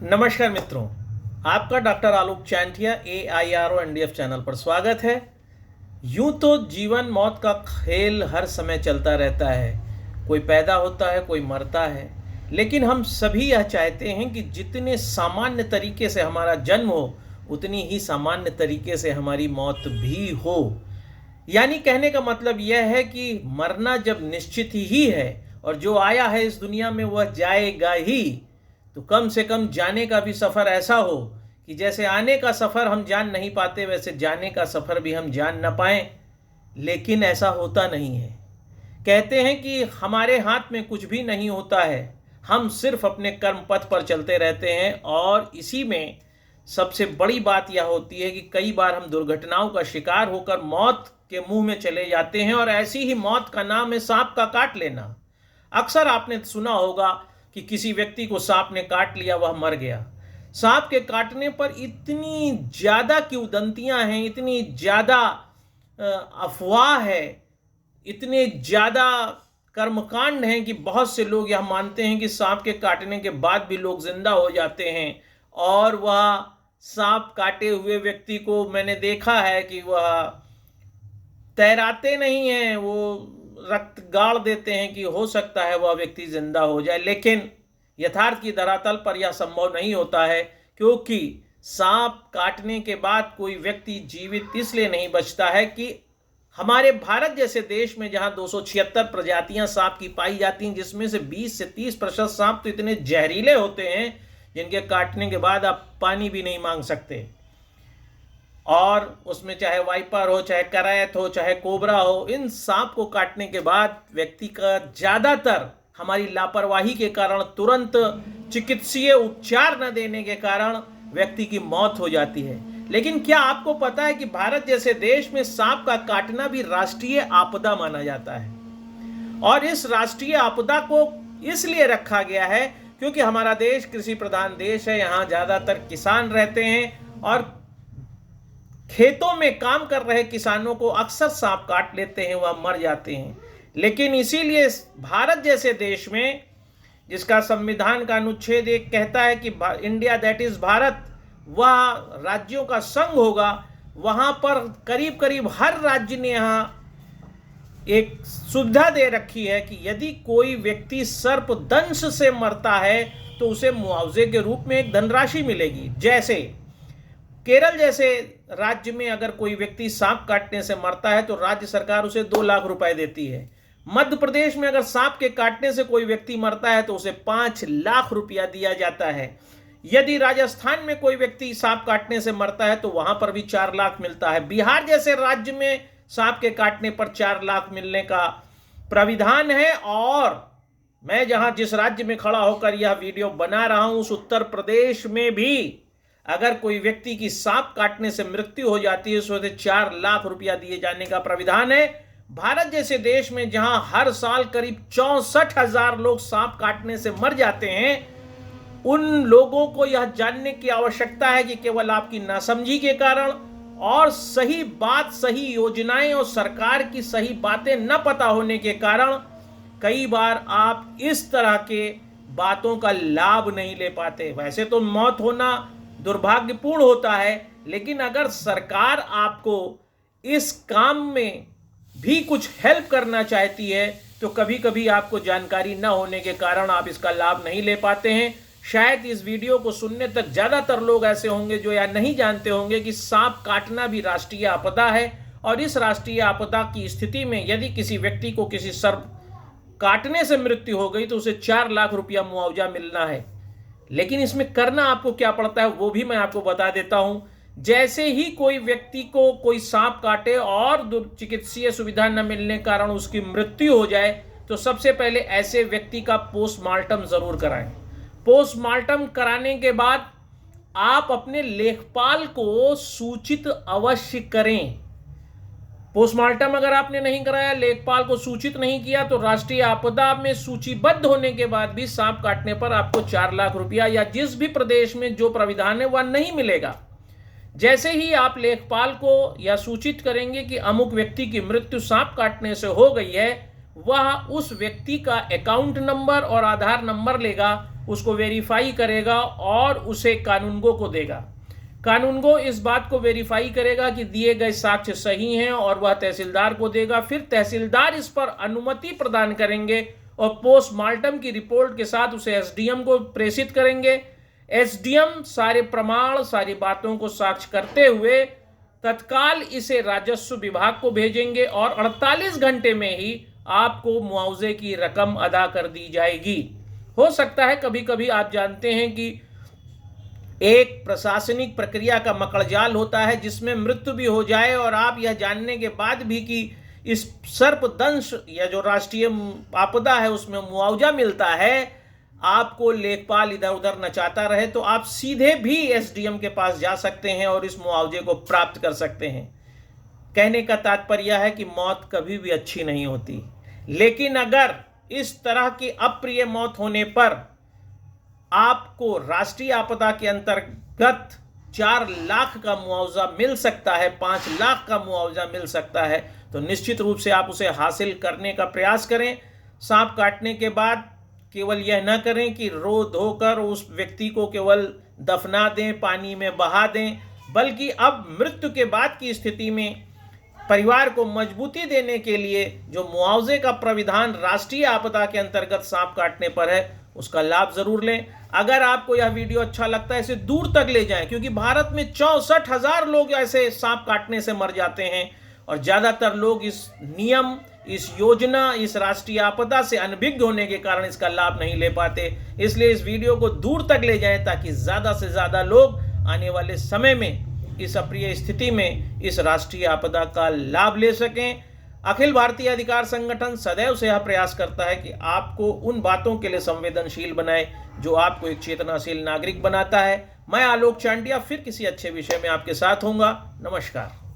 नमस्कार मित्रों, आपका डॉक्टर आलोक चांटिया AIRO NDF चैनल पर स्वागत है। यूं तो जीवन मौत का खेल हर समय चलता रहता है। कोई पैदा होता है, कोई मरता है, लेकिन हम सभी यह चाहते हैं कि जितने सामान्य तरीके से हमारा जन्म हो, उतनी ही सामान्य तरीके से हमारी मौत भी हो। यानी कहने का मतलब यह है कि मरना जब निश्चित ही है और जो आया है इस दुनिया में वह जाएगा ही, तो कम से कम जाने का भी सफ़र ऐसा हो कि जैसे आने का सफ़र हम जान नहीं पाते, वैसे जाने का सफ़र भी हम जान न पाएं। लेकिन ऐसा होता नहीं है। कहते हैं कि हमारे हाथ में कुछ भी नहीं होता है, हम सिर्फ अपने कर्म पथ पर चलते रहते हैं। और इसी में सबसे बड़ी बात यह होती है कि कई बार हम दुर्घटनाओं का शिकार होकर मौत के मुंह में चले जाते हैं, और ऐसी ही मौत का नाम है सांप का काट लेना। अक्सर आपने सुना होगा कि किसी व्यक्ति को सांप ने काट लिया, वह मर गया। सांप के काटने पर इतनी ज़्यादा किंवदंतियां हैं, इतनी ज़्यादा अफवाह है, इतने ज़्यादा कर्मकांड हैं कि बहुत से लोग यह मानते हैं कि सांप के काटने के बाद भी लोग जिंदा हो जाते हैं। और वह सांप काटे हुए व्यक्ति को मैंने देखा है कि वह तैराते नहीं हैं, वो रक्त गाड़ देते हैं कि हो सकता है वह व्यक्ति जिंदा हो जाए। लेकिन यथार्थ की धरातल पर यह संभव नहीं होता है, क्योंकि सांप काटने के बाद कोई व्यक्ति जीवित इसलिए नहीं बचता है कि हमारे भारत जैसे देश में जहां 276 प्रजातियां सांप की पाई जाती हैं, जिसमें से 20 से 30% सांप तो इतने जहरीले होते हैं जिनके काटने के बाद आप पानी भी नहीं मांग सकते। और उसमें चाहे वाइपर हो, चाहे करैत हो, चाहे कोबरा हो, इन सांप को काटने के बाद व्यक्ति का ज़्यादातर हमारी लापरवाही के कारण, तुरंत चिकित्सीय उपचार न देने के कारण व्यक्ति की मौत हो जाती है। लेकिन क्या आपको पता है कि भारत जैसे देश में सांप का काटना भी राष्ट्रीय आपदा माना जाता है? और इस राष्ट्रीय आपदा को इसलिए रखा गया है क्योंकि हमारा देश कृषि प्रधान देश है। यहाँ ज़्यादातर किसान रहते हैं और खेतों में काम कर रहे किसानों को अक्सर सांप काट लेते हैं, वह मर जाते हैं। लेकिन इसीलिए भारत जैसे देश में, जिसका संविधान का अनुच्छेद 1 कहता है कि इंडिया दैट इज भारत, वह राज्यों का संघ होगा, वहां पर करीब करीब हर राज्य ने यहाँ एक सुविधा दे रखी है कि यदि कोई व्यक्ति सर्पदंश से मरता है तो उसे मुआवजे के रूप में एक धनराशि मिलेगी। जैसे केरल जैसे राज्य में अगर कोई व्यक्ति सांप काटने से मरता है तो राज्य सरकार उसे 2 लाख रुपए देती है। मध्य प्रदेश में अगर सांप के काटने से कोई व्यक्ति मरता है तो उसे 5 लाख रुपया दिया जाता है। यदि राजस्थान में कोई व्यक्ति सांप काटने से मरता है तो वहां पर भी 4 लाख मिलता है। बिहार जैसे राज्य में सांप के काटने पर 4 लाख मिलने का प्राविधान है। और मैं जिस राज्य में खड़ा होकर यह वीडियो बना रहा हूं, उस उत्तर प्रदेश में भी अगर कोई व्यक्ति की सांप काटने से मृत्यु हो जाती है तो उसे 4 लाख रुपया दिए जाने का प्राविधान है। भारत जैसे देश में जहां हर साल करीब 64,000 लोग सांप काटने से मर जाते हैं, उन लोगों को यह जानने की आवश्यकता है कि केवल आपकी नासमझी के कारण और सही बात, सही योजनाएं और सरकार की सही बातें न पता होने के कारण कई बार आप इस तरह के बातों का लाभ नहीं ले पाते। वैसे तो मौत होना दुर्भाग्यपूर्ण होता है, लेकिन अगर सरकार आपको इस काम में भी कुछ हेल्प करना चाहती है तो कभी कभी आपको जानकारी न होने के कारण आप इसका लाभ नहीं ले पाते हैं। शायद इस वीडियो को सुनने तक ज़्यादातर लोग ऐसे होंगे जो यह नहीं जानते होंगे कि सांप काटना भी राष्ट्रीय आपदा है। और इस राष्ट्रीय आपदा की स्थिति में यदि किसी व्यक्ति को किसी सर्प काटने से मृत्यु हो गई तो उसे 4 लाख रुपया मुआवजा मिलना है। लेकिन इसमें करना आपको क्या पड़ता है वो भी मैं आपको बता देता हूं। जैसे ही कोई व्यक्ति को कोई सांप काटे और चिकित्सीय सुविधा न मिलने के कारण उसकी मृत्यु हो जाए तो सबसे पहले ऐसे व्यक्ति का पोस्टमार्टम जरूर कराएं। पोस्टमार्टम कराने के बाद आप अपने लेखपाल को सूचित अवश्य करें। पोस्टमार्टम अगर आपने नहीं कराया, लेखपाल को सूचित नहीं किया, तो राष्ट्रीय आपदा में सूचीबद्ध होने के बाद भी सांप काटने पर आपको 4 लाख रुपया या जिस भी प्रदेश में जो प्राविधान है वह नहीं मिलेगा। जैसे ही आप लेखपाल को या सूचित करेंगे कि अमुक व्यक्ति की मृत्यु सांप काटने से हो गई है, वह उस व्यक्ति का अकाउंट नंबर और आधार नंबर लेगा, उसको वेरीफाई करेगा और उसे कानूनगो को देगा। कानूनगो इस बात को वेरीफाई करेगा कि दिए गए साक्ष्य सही हैं और वह तहसीलदार को देगा। फिर तहसीलदार इस पर अनुमति प्रदान करेंगे और पोस्टमार्टम की रिपोर्ट के साथ उसे एसडीएम को प्रेषित करेंगे। एसडीएम सारे प्रमाण, सारी बातों को साक्ष्य करते हुए तत्काल इसे राजस्व विभाग को भेजेंगे और 48 घंटे में ही आपको मुआवजे की रकम अदा कर दी जाएगी। हो सकता है कभी कभी आप जानते हैं कि एक प्रशासनिक प्रक्रिया का मकड़जाल होता है जिसमें मृत्यु भी हो जाए और आप यह जानने के बाद भी कि इस सर्पदंश या जो राष्ट्रीय आपदा है उसमें मुआवजा मिलता है, आपको लेखपाल इधर उधर नचाता रहे, तो आप सीधे भी एसडीएम के पास जा सकते हैं और इस मुआवजे को प्राप्त कर सकते हैं। कहने का तात्पर्य है कि मौत कभी भी अच्छी नहीं होती, लेकिन अगर इस तरह की अप्रिय मौत होने पर आपको राष्ट्रीय आपदा के अंतर्गत 4 लाख का मुआवजा मिल सकता है, 5 लाख का मुआवजा मिल सकता है, तो निश्चित रूप से आप उसे हासिल करने का प्रयास करें। सांप काटने के बाद केवल यह न करें कि रो धोकर उस व्यक्ति को केवल दफना दें, पानी में बहा दें, बल्कि अब मृत्यु के बाद की स्थिति में परिवार को मजबूती देने के लिए जो मुआवजे का प्राविधान राष्ट्रीय आपदा के अंतर्गत सांप काटने पर है, उसका लाभ जरूर लें। अगर आपको यह वीडियो अच्छा लगता है इसे दूर तक ले जाएं, क्योंकि भारत में 64,000 लोग ऐसे सांप काटने से मर जाते हैं और ज़्यादातर लोग इस नियम, इस योजना, इस राष्ट्रीय आपदा से अनभिज्ञ होने के कारण इसका लाभ नहीं ले पाते। इसलिए इस वीडियो को दूर तक ले जाएं ताकि ज़्यादा से ज़्यादा लोग आने वाले समय में इस अप्रिय स्थिति में इस राष्ट्रीय आपदा का लाभ ले सकें। अखिल भारतीय अधिकार संगठन सदैव से यह प्रयास करता है कि आपको उन बातों के लिए संवेदनशील बनाए जो आपको एक चेतनाशील नागरिक बनाता है। मैं आलोक चांडिया फिर किसी अच्छे विषय में आपके साथ होऊंगा। नमस्कार।